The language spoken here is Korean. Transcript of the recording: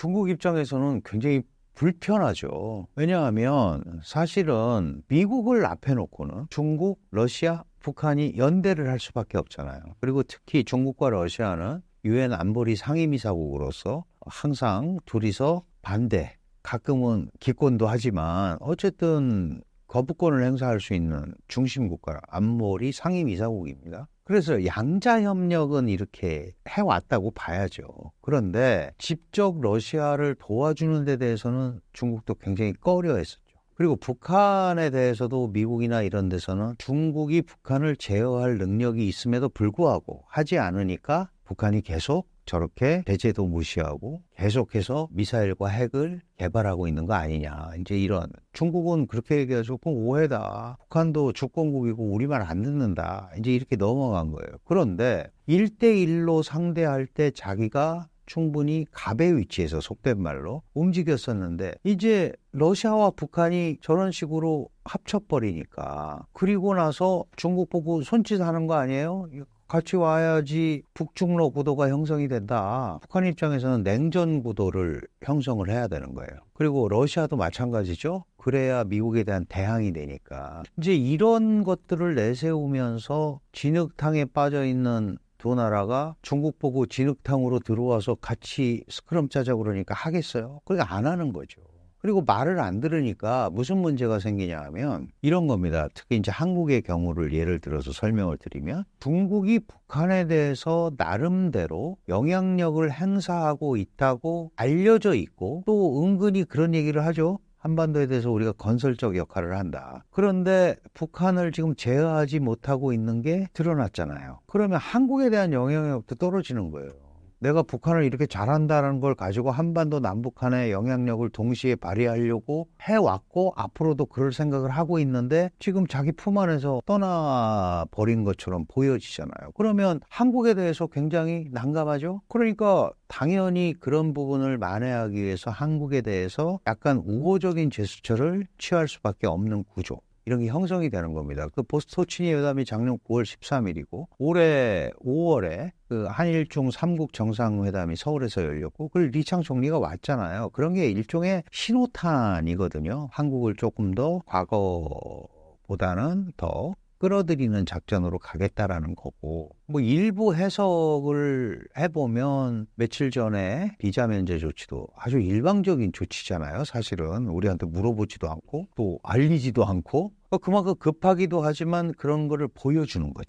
중국 입장에서는 굉장히 불편하죠. 왜냐하면 사실은 미국을 앞에 놓고는 중국, 러시아, 북한이 연대를 할 수밖에 없잖아요. 그리고 특히 중국과 러시아는 유엔 안보리 상임이사국으로서 항상 둘이서 반대, 가끔은 기권도 하지만 어쨌든 거부권을 행사할 수 있는 중심 국가, 안보리 상임이사국입니다. 그래서 양자 협력은 이렇게 해왔다고 봐야죠. 그런데 직접 러시아를 도와주는 데 대해서는 중국도 굉장히 꺼려했었죠. 그리고 북한에 대해서도 미국이나 이런 데서는 중국이 북한을 제어할 능력이 있음에도 불구하고 하지 않으니까 북한이 계속 저렇게 제재도 무시하고 계속해서 미사일과 핵을 개발하고 있는 거 아니냐. 이제 이런 중국은 그렇게 얘기해서 그건 오해다. 북한도 주권국이고 우리 말 안 듣는다. 이제 이렇게 넘어간 거예요. 그런데 1대1로 상대할 때 자기가 충분히 갑의 위치에서 속된 말로 움직였었는데 이제 러시아와 북한이 저런 식으로 합쳐버리니까 그리고 나서 중국 보고 손짓하는 거 아니에요? 같이 와야지 북중러 구도가 형성이 된다. 북한 입장에서는 냉전 구도를 형성을 해야 되는 거예요. 그리고 러시아도 마찬가지죠. 그래야 미국에 대한 대항이 되니까. 이제 이런 것들을 내세우면서 진흙탕에 빠져 있는 두 나라가 중국 보고 진흙탕으로 들어와서 같이 스크럼 짜자 그러니까 하겠어요? 그러니까 안 하는 거죠. 그리고 말을 안 들으니까 무슨 문제가 생기냐 하면 이런 겁니다. 특히 이제 한국의 경우를 예를 들어서 설명을 드리면 중국이 북한에 대해서 나름대로 영향력을 행사하고 있다고 알려져 있고 또 은근히 그런 얘기를 하죠. 한반도에 대해서 우리가 건설적 역할을 한다. 그런데 북한을 지금 제어하지 못하고 있는 게 드러났잖아요. 그러면 한국에 대한 영향력도 떨어지는 거예요. 내가 북한을 이렇게 잘한다는 걸 가지고 한반도 남북한의 영향력을 동시에 발휘하려고 해왔고 앞으로도 그럴 생각을 하고 있는데 지금 자기 품 안에서 떠나버린 것처럼 보여지잖아요. 그러면 한국에 대해서 굉장히 난감하죠. 그러니까 당연히 그런 부분을 만회하기 위해서 한국에 대해서 약간 우호적인 제스처를 취할 수밖에 없는 구조. 이런 게 형성이 되는 겁니다. 그 보스토치니 회담이 작년 9월 13일이고 올해 5월에 그 한일중 3국 정상회담이 서울에서 열렸고 그걸 리창 총리가 왔잖아요. 그런 게 일종의 신호탄이거든요. 한국을 조금 더 과거보다는 더 끌어들이는 작전으로 가겠다라는 거고 뭐 일부 해석을 해보면 며칠 전에 비자 면제 조치도 아주 일방적인 조치잖아요. 사실은 우리한테 물어보지도 않고 또 알리지도 않고 그만큼 급하기도 하지만 그런 거를 보여주는 거죠.